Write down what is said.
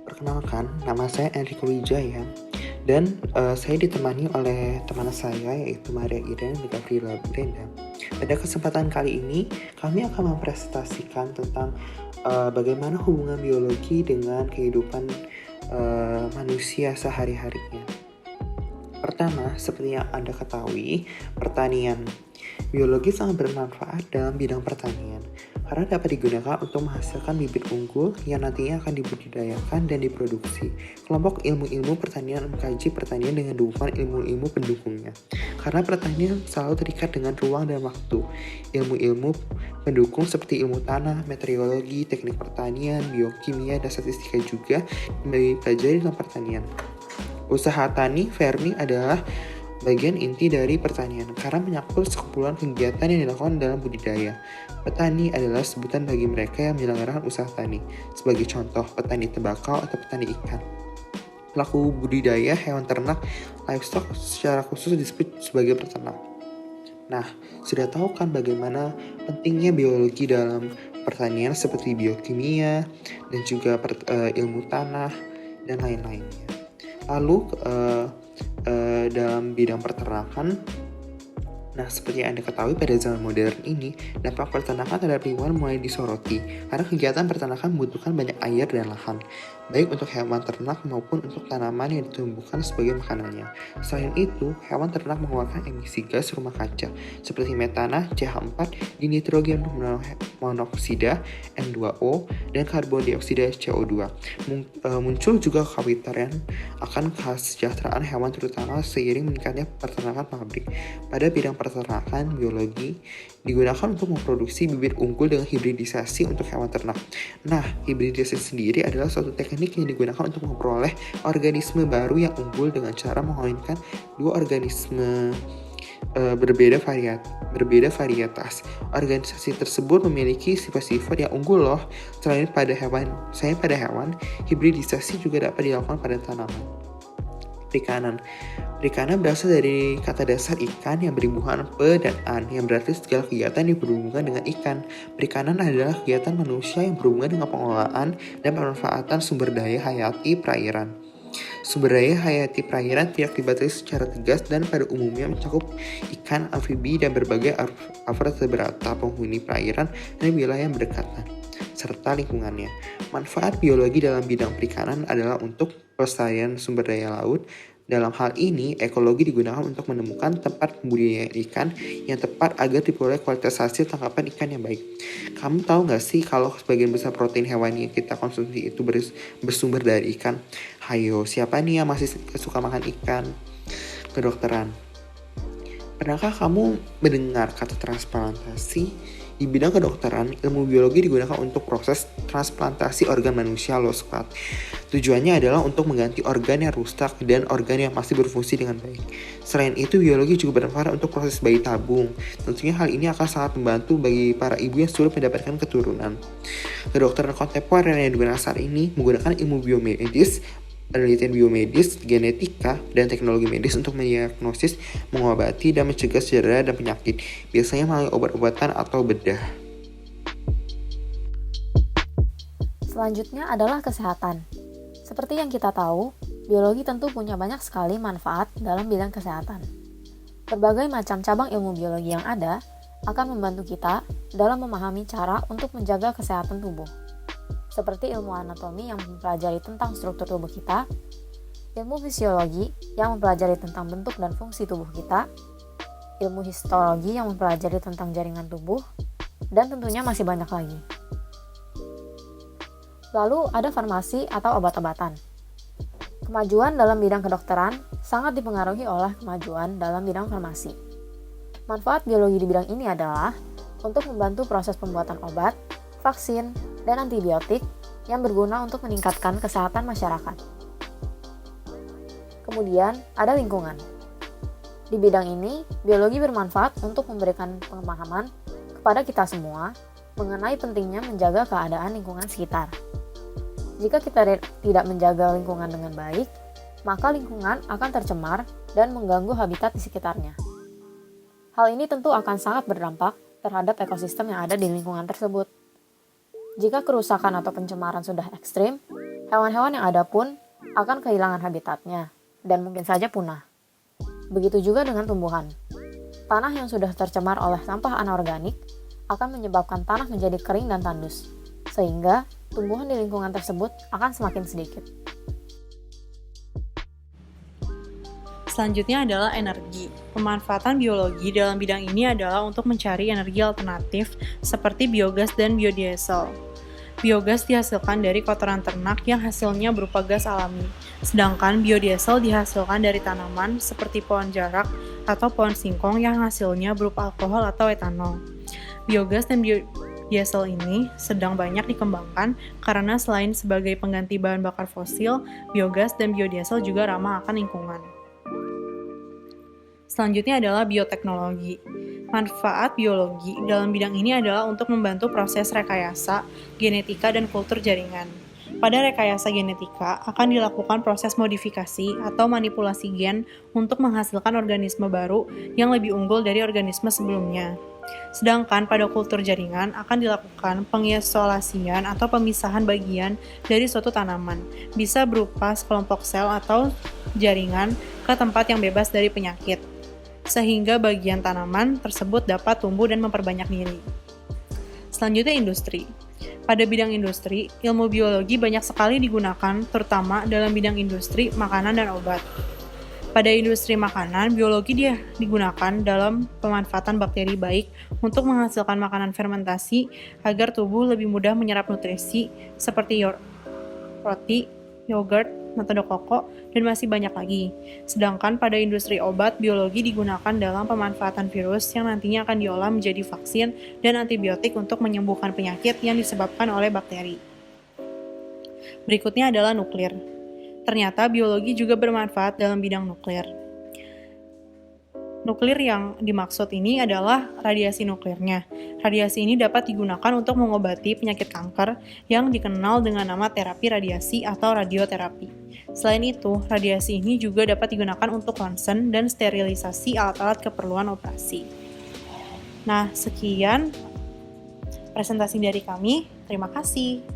Perkenalkan, nama saya Enrico Wijaya dan saya ditemani oleh teman saya yaitu Maria Irene dan Gavrila Brenda. Pada kesempatan kali ini, kami akan mempresentasikan tentang bagaimana hubungan biologi dengan kehidupan manusia sehari-harinya. Pertama, seperti yang Anda ketahui, pertanian. Biologi sangat bermanfaat dalam bidang pertanian karena dapat digunakan untuk menghasilkan bibit unggul yang nantinya akan dibudidayakan dan diproduksi. Kelompok ilmu-ilmu pertanian mengkaji pertanian dengan dukungan ilmu-ilmu pendukungnya. Karena pertanian selalu terikat dengan ruang dan waktu. Ilmu-ilmu pendukung seperti ilmu tanah, meteorologi, teknik pertanian, biokimia, dan statistika juga dipelajari dalam pertanian. Usaha tani Fermi adalah bagian inti dari pertanian karena menyakup sekumpulan kegiatan yang dilakukan dalam budidaya. Petani adalah sebutan bagi mereka yang menyelenggarakan usaha tani. Sebagai contoh, petani tembakau atau petani ikan. Pelaku budidaya hewan ternak livestock secara khusus disebut sebagai peternak. Nah, sudah tahu kan bagaimana pentingnya biologi dalam pertanian seperti biokimia dan juga ilmu tanah dan lain-lainnya. Lalu dalam bidang peternakan, nah seperti yang Anda ketahui pada zaman modern ini, dampak peternakan terhadap lingkungan mulai disoroti karena kegiatan peternakan membutuhkan banyak air dan lahan, baik untuk hewan ternak maupun untuk tanaman yang ditumbuhkan sebagai makanannya. Selain itu, hewan ternak mengeluarkan emisi gas rumah kaca seperti metana, CH4, dinitrogen monoksida, N2O, dan karbon dioksida CO2. Muncul juga kekhawatiran akan kesejahteraan hewan terutama seiring meningkatnya peternakan pabrik. Pada bidang peternakan, biologi digunakan untuk memproduksi bibit unggul dengan hibridisasi untuk hewan ternak. Nah, hibridisasi sendiri adalah suatu teknik yang digunakan untuk memperoleh organisme baru yang unggul dengan cara mengawinkan dua organisme berbeda varietas. Organisasi tersebut memiliki sifat-sifat yang unggul loh. Selain pada hewan, hibridisasi juga dapat dilakukan pada tanaman. Perikanan berasal dari kata dasar ikan yang berhubungan pe dan an, yang berarti segala kegiatan yang berhubungan dengan ikan. Perikanan adalah kegiatan manusia yang berhubungan dengan pengelolaan dan pemanfaatan sumber daya hayati perairan. Sumber daya hayati perairan tidak dibatasi secara tegas dan pada umumnya mencakup ikan, amfibi, dan berbagai vertebrata penghuni perairan dan wilayah yang berdekatan, serta lingkungannya. Manfaat biologi dalam bidang perikanan adalah untuk pelestarian sumber daya laut. Dalam hal ini, ekologi digunakan untuk menemukan tempat pembudidayaan ikan yang tepat agar diperoleh kualitas hasil tangkapan ikan yang baik. Kamu tahu nggak sih kalau sebagian besar protein hewani yang kita konsumsi itu bersumber dari ikan? Hayo, siapa nih yang masih suka makan ikan? Kedokteran. Pernahkah kamu mendengar kata transplantasi? Di bidang kedokteran, ilmu biologi digunakan untuk proses transplantasi organ manusia loh sobat. Tujuannya adalah untuk mengganti organ yang rusak dan organ yang masih berfungsi dengan baik. Selain itu, biologi juga bermanfaat untuk proses bayi tabung. Tentunya hal ini akan sangat membantu bagi para ibu yang sulit mendapatkan keturunan. Kedokteran kontemporer yang digunakan saat ini menggunakan ilmu biomedis, penelitian biomedis, genetika, dan teknologi medis untuk mendiagnosis, mengobati, dan mencegah cedera dan penyakit, biasanya melalui obat-obatan atau bedah. Selanjutnya adalah kesehatan. Seperti yang kita tahu, biologi tentu punya banyak sekali manfaat dalam bidang kesehatan. Berbagai macam cabang ilmu biologi yang ada akan membantu kita dalam memahami cara untuk menjaga kesehatan tubuh. Seperti ilmu anatomi yang mempelajari tentang struktur tubuh kita, ilmu fisiologi yang mempelajari tentang bentuk dan fungsi tubuh kita, ilmu histologi yang mempelajari tentang jaringan tubuh, dan tentunya masih banyak lagi. Lalu ada farmasi atau obat-obatan. Kemajuan dalam bidang kedokteran sangat dipengaruhi oleh kemajuan dalam bidang farmasi. Manfaat biologi di bidang ini adalah untuk membantu proses pembuatan obat, vaksin, dan antibiotik yang berguna untuk meningkatkan kesehatan masyarakat. Kemudian, ada lingkungan. Di bidang ini, biologi bermanfaat untuk memberikan pemahaman kepada kita semua mengenai pentingnya menjaga keadaan lingkungan sekitar. Jika kita tidak menjaga lingkungan dengan baik, maka lingkungan akan tercemar dan mengganggu habitat di sekitarnya. Hal ini tentu akan sangat berdampak terhadap ekosistem yang ada di lingkungan tersebut. Jika kerusakan atau pencemaran sudah ekstrim, hewan-hewan yang ada pun akan kehilangan habitatnya dan mungkin saja punah. Begitu juga dengan tumbuhan. Tanah yang sudah tercemar oleh sampah anorganik akan menyebabkan tanah menjadi kering dan tandus, sehingga tumbuhan di lingkungan tersebut akan semakin sedikit. Selanjutnya adalah energi. Pemanfaatan biologi dalam bidang ini adalah untuk mencari energi alternatif seperti biogas dan biodiesel. Biogas dihasilkan dari kotoran ternak yang hasilnya berupa gas alami, sedangkan biodiesel dihasilkan dari tanaman seperti pohon jarak atau pohon singkong yang hasilnya berupa alkohol atau etanol. Biogas dan biodiesel ini sedang banyak dikembangkan karena selain sebagai pengganti bahan bakar fosil, biogas dan biodiesel juga ramah akan lingkungan. Selanjutnya adalah bioteknologi. Manfaat biologi dalam bidang ini adalah untuk membantu proses rekayasa, genetika, dan kultur jaringan. Pada rekayasa genetika akan dilakukan proses modifikasi atau manipulasi gen untuk menghasilkan organisme baru yang lebih unggul dari organisme sebelumnya. Sedangkan pada kultur jaringan akan dilakukan pengisolasian atau pemisahan bagian dari suatu tanaman, bisa berupa sekelompok sel atau jaringan ke tempat yang bebas dari penyakit, sehingga bagian tanaman tersebut dapat tumbuh dan memperbanyak diri. Selanjutnya industri. Pada bidang industri, ilmu biologi banyak sekali digunakan, terutama dalam bidang industri makanan dan obat. Pada industri makanan, biologi digunakan dalam pemanfaatan bakteri baik untuk menghasilkan makanan fermentasi agar tubuh lebih mudah menyerap nutrisi seperti roti, yogurt, metode koko, dan masih banyak lagi. Sedangkan pada industri obat, biologi digunakan dalam pemanfaatan virus yang nantinya akan diolah menjadi vaksin dan antibiotik untuk menyembuhkan penyakit yang disebabkan oleh bakteri. Berikutnya adalah nuklir. Ternyata biologi juga bermanfaat dalam bidang nuklir. Nuklir yang dimaksud ini adalah radiasi nuklirnya. Radiasi ini dapat digunakan untuk mengobati penyakit kanker yang dikenal dengan nama terapi radiasi atau radioterapi. Selain itu, radiasi ini juga dapat digunakan untuk ronsen dan sterilisasi alat-alat keperluan operasi. Nah, sekian presentasi dari kami. Terima kasih.